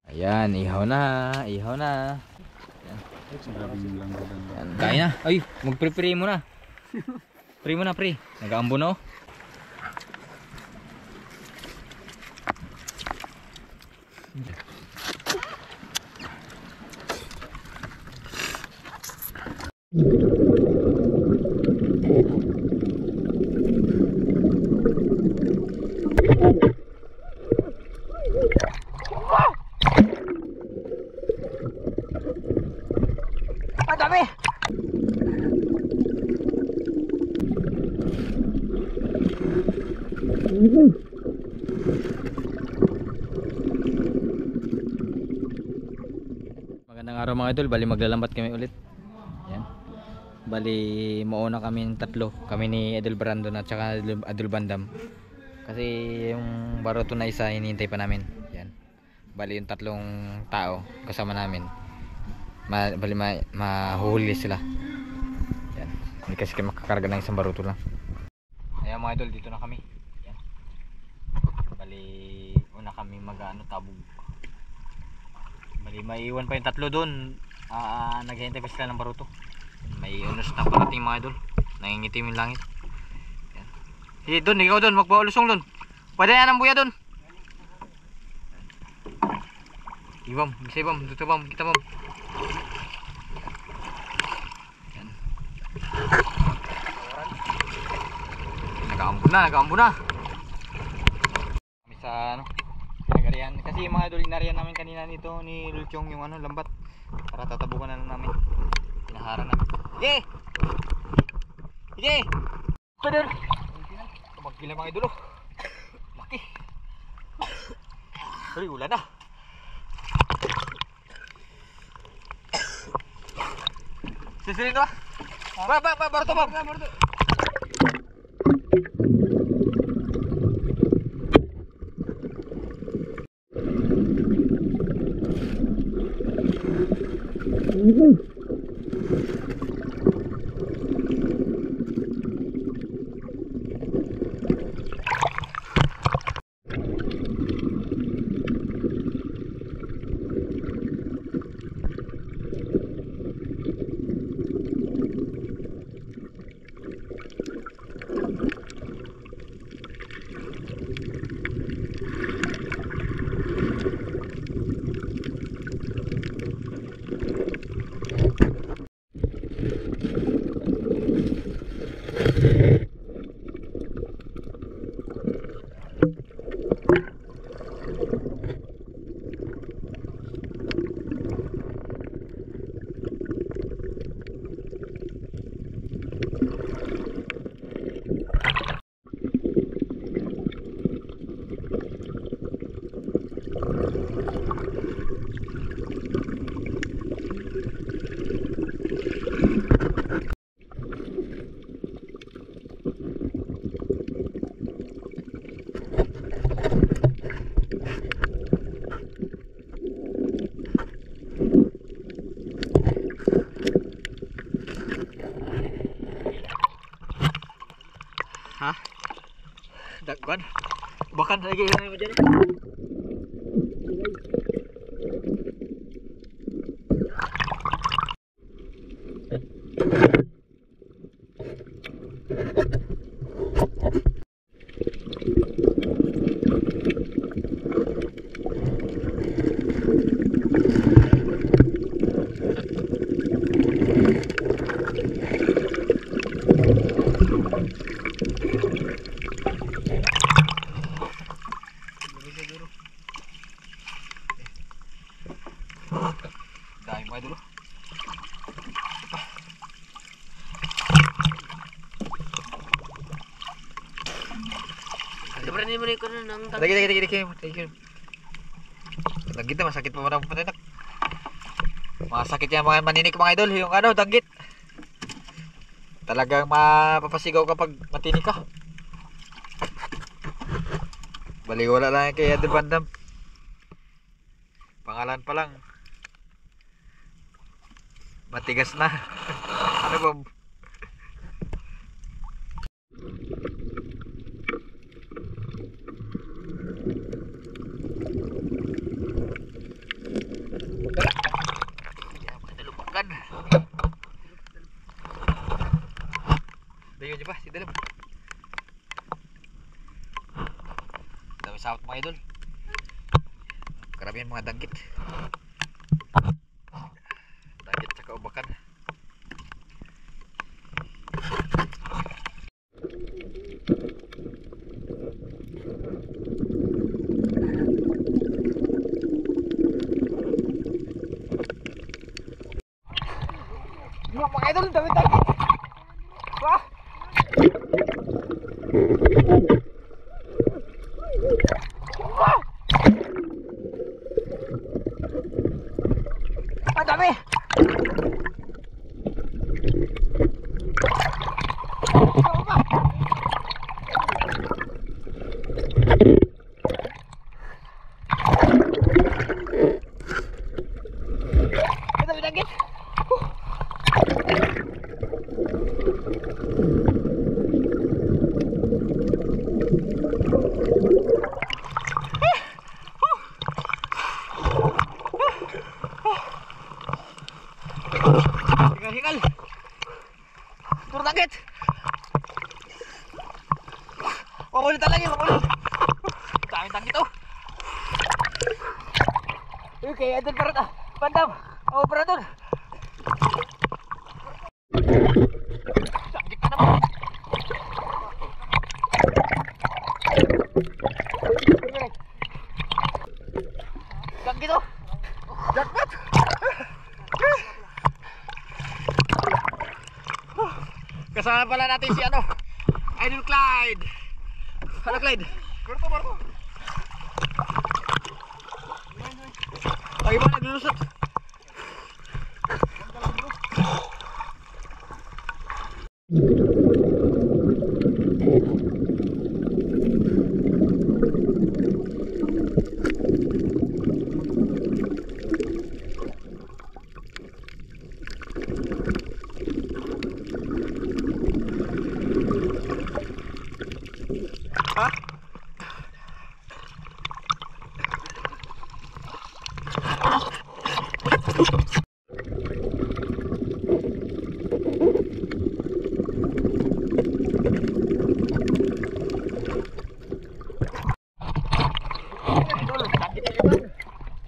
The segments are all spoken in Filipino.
Ayan, ihaw na, ihaw na. Ayan, kain na. Ay, mag-pre-pre muna. Pre muna, pre. Nag-aambo na, oh. Ang dami! Magandang araw mga idol, bali maglalambat kami ulit. Yan. Bali mauna kami tatlo, kami ni Idol Brandon at saka Idol Bandam. Kasi yung baruto na isa hinihintay pa namin. Yan. Bali yung tatlong tao kasama namin. Bali mahuhuli sila. Yan. Hindi kasi kami makakarga ng isang baruto lang. Ayan mga idol, dito na kami. Yan. Bali una kami tabog. Bali maiiwan pa yung tatlo doon. Naghihintay pa sila ng baruto. May unos na parating mga idol. Nangingitim yung langit. Yan. Hey, doon, ikaw doon, magpaulusong doon. Pwede yan ang buya doon. Ibam, bisa ibam, dito bam, kita bam. Yan. Nag-aambo na. Kami sa pinagarihan. Kasi yung mga idol, inarihan namin kanina nito ni Lulchong yung lambat. Para tatabukan na lang namin. Pinaharang namin. Sige! Sige! Ito doon! Magpila mga idol, oh. Laki! Sorry, ulan na. Sisirin ito ba? Baruto ba? Ha? Dagwan? Bakan lagi mo dyan. Dahil mga idol. Sobrang mo rin ko na ng Lagi. Danggit na, masakit pa marang patinak. Masakit yan mga maninik mga idol, yung danggit. Talagang mapapasigaw kapag matinik ka. Baliwala lang kay Idol Bandam. Pangalan pa lang. Matigas na. Ano ba? pa, si Dalab. Dami sahot mga idol. Karamihan mga dagkit. Dagkit tsaka ubakan. Mga idol, dami dagkit. Wah! Ang dami! Ang dami dagkit! Hingal-hingal. Puro dagkit. Makulit talaga yun, makulit. Daming dagkit oh. Okay, Idol Bandam. Oh, Brandon. Dagkit na naman. Dagkit oh. Jackpot. Kasama pala natin si ano, Idol Clyde. Halo Clyde. Barto. Ay ba naglulusot? Ha?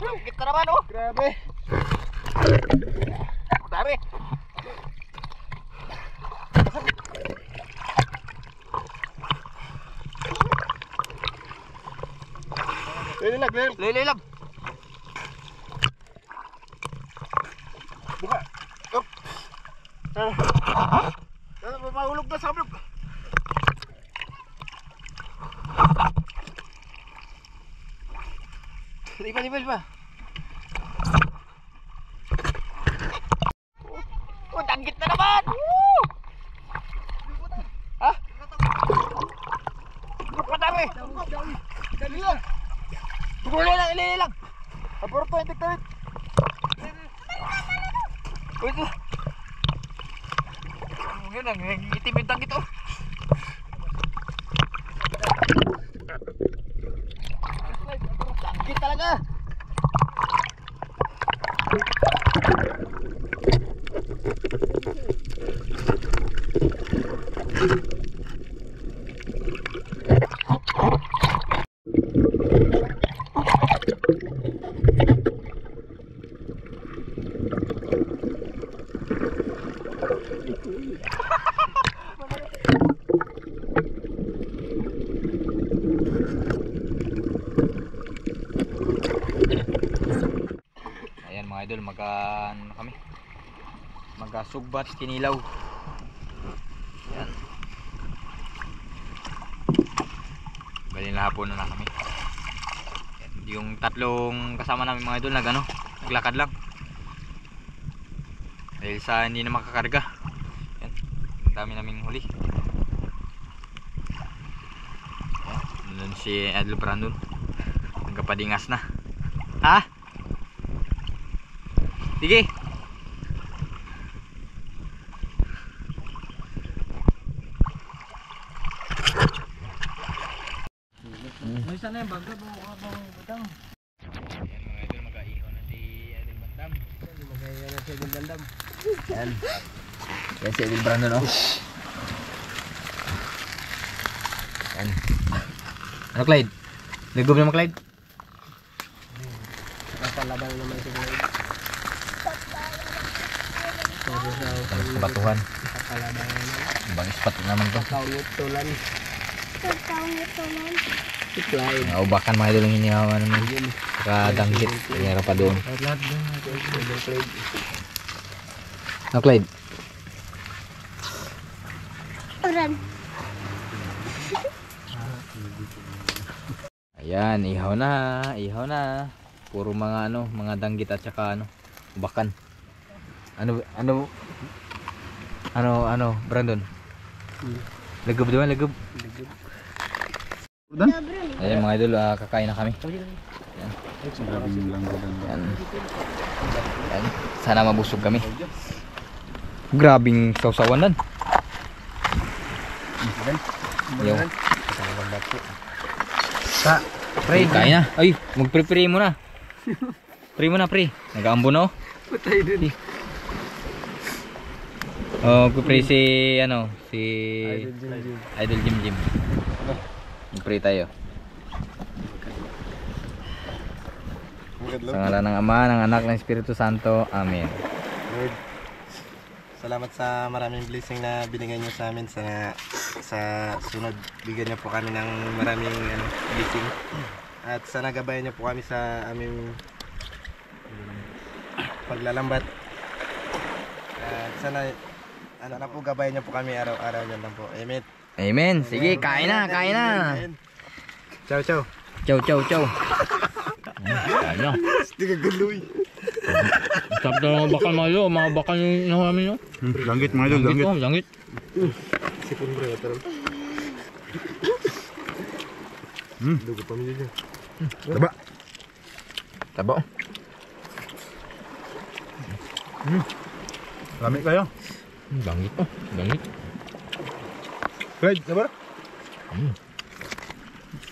Sakit na naman oh. Grabe. Dami. Lililag. Buka. Up. Mahulog na sa blog. Lipa. Oh, danggit na naman. Woo! Ha? Madami. Dali lang. Ilili lang. Aborto, hindi tawid. Wait lang. Yun lang, itim yung tanggit oh. Tanggit talaga. Ayan mga idol, magkasugbat kinilaw. Ayan. Galing na hapon na kami. Ayan. Yung tatlong kasama namin mga idol naglakad lang. Dahil sa hindi na makakarga. Ayan. Ang dami naming huli. Ayan. Nandun si Idol Brandon. Nagkapadingas na. Ha? Sige. May isa na yung bago bang butang. Ayan mga idol, mag-aihaw na si Idol Bandam. Mag-aihaw na si Idol Bandam. Ayan. Ayan si Idol Brandon oh. Yan. Ano Clyde? Ligob naman Clyde? Nakapalaban naman siguro. Ano sa batuhan? Nakapalaban naman. Ibang spot naman to. Kaungutulan. Kaungutulan. Si Clyde. Ubakan mga idol ang hinihawa namin. Saka danggit. Meron pa doon. Lahat doon. Clyde. Ano Clyde? Uran. Ayan, ihaw na. Ihaw na. Puro mga ano, mga danggit at saka ano, ubakan. Ano, Brandon? Lagob diba, lagob. Ayan mga idol, kakain na kami. Ayan. Ayan. Ayan. Sana mabusog kami. Grabing sausawan nan. Yo. Pre, kain na. Ay, mag-pre-pre mo na. Pre mo na, pre. Nag-aambo na oh. Patay din. Oh, pre si ano, si Idol Idol Jim. Mag-pre tayo. Sa ngalan ng Ama, ng Anak, ng Espiritu Santo. Amen. Lord, salamat sa maraming blessing na binigay niyo sa amin. Sa sunod, bigyan niyo po kami ng maraming blessing. At sana gabayan niyo po kami sa aming paglalambat. At sana po gabayan niyo po kami araw-araw yan lang po. Amen. Amen. Sige, kain na, kain na. Ciao, ciao. Ciao. Kain na. Hindi ka galoy. Sarap na mga bakal mga ilo, mga bakal yung nahuha namin yun. Langgit mga idol, langgit. Langgit. Sipon bro, ito lang. Dugo pamilya niyo. Taba. Tabo. Lamig kayo. Langgit po. Langgit. Clyde, taba.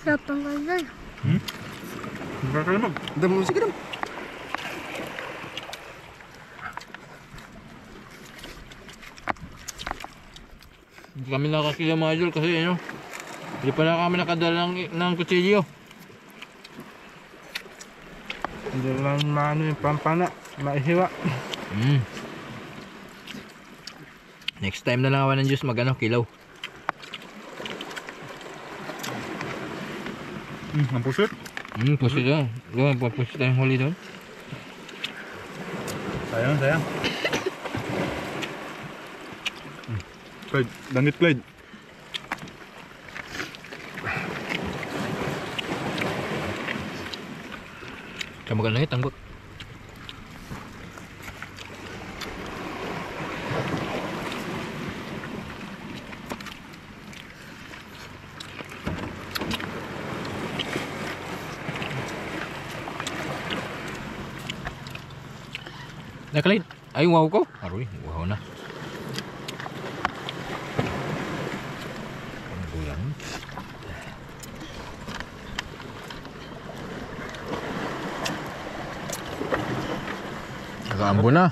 Sarap ang ganda. Magkakalamag. Dami mo sige dam. Hindi kami nakakila mga idol kasi ano, hindi pa na kami nakadala ng kutsilyo. Hindi lang maano yung pampana. Maihiwa. Next time na lang awan ng Diyos mag-ano, kilaw. Ang pusit. Pusit doon. Doon, pusit tayong huli doon. Sayang. Clyde, langgit Clyde. Kaya magandang tanggot. Nakalit. Ay, wow ko. Aroy, wow na. Ang gulang. Nag-aambo na.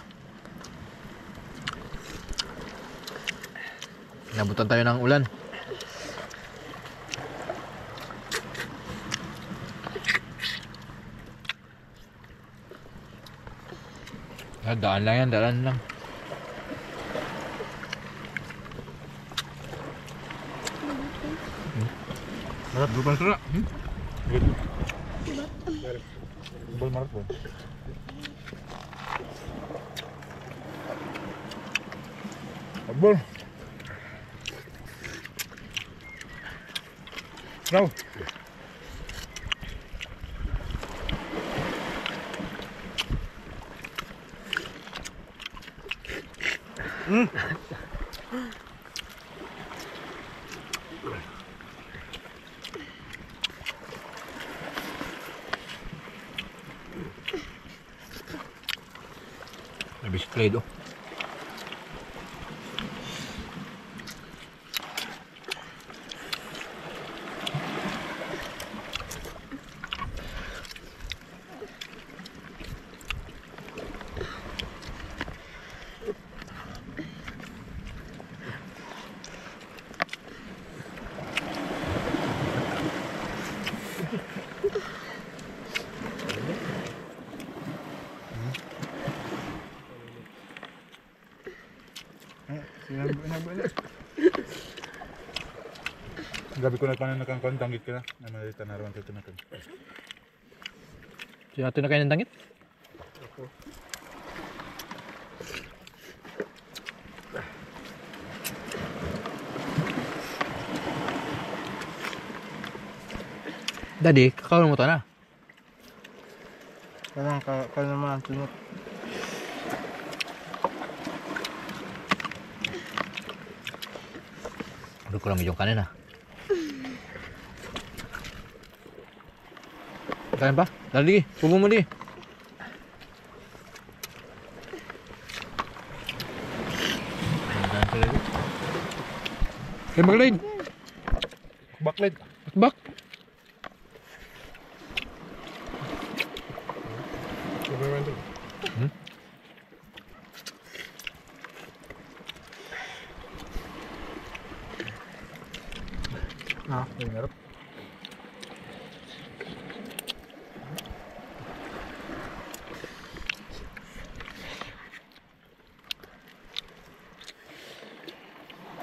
Nabutan tayo ng ulan. Daan lang yan, daan lang. Marat, lupa sura. Bol marat po. Bol. Raw. May bisiklado. Inabo na. Gabi ko na paano nakangkon, tanggit ka na. Na malita na rawan ito na kan. Siya ito na kayo ng dangit? Daddy, kakawin mo to na. Parang ka naman, sunod. Ano ko lang yung kanin ah. Kain pa? Dali, subo mo di. Hey, Maglade. Backlight. Bak. Ah, yung harap.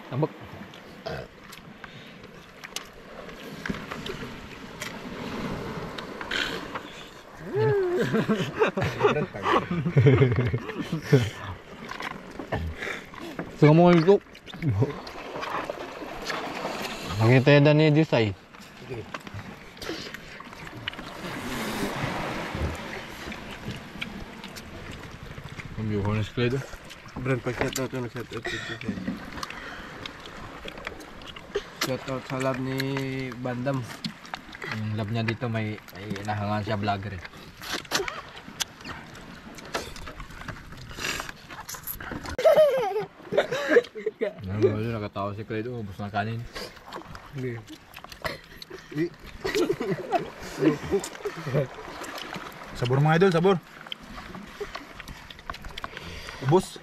Tambak. Suka mo ngayon ito. Nakita yun na ni Jisay. Ang biyo ko na si Clyde. Brand, pag-shout out yung nag-shout out ito. Shout out sa lab ni Bandam. Yung lab niya dito may nahangan siya vlogger eh. Ano yun, nakatawa si Clyde, ubos ng kanin. Sabor mga idol, sabor. Ubos.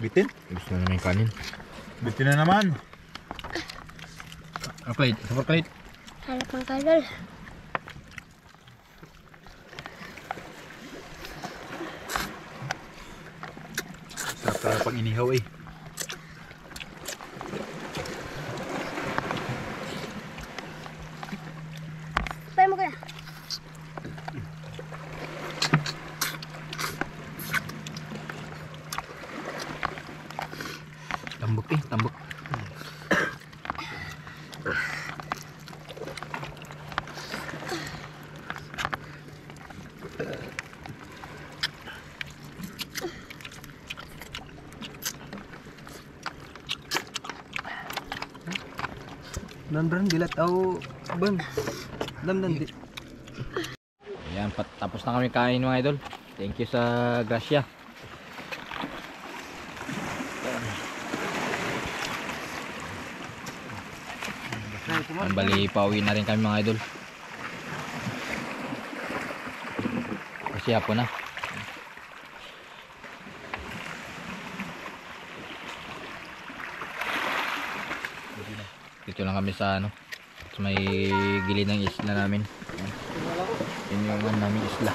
Bitin. Ubos na naman yung kanin. Bitin na naman. Ano Clyde? Sabor Clyde? Harap ng kadol. Sarap talaga pag inihaw eh. Pay mo kaya. Tambok eh, tambok. Brand dilat au ban. Damdan di. Ayan, tapos na kami kain mga idol. Thank you sa grasya. Ang bali, pauwi na rin kami mga idol. Kasi hapon na. Dito lang kami sa ano, sa may gilid ng isla namin. Yun yung namin isla.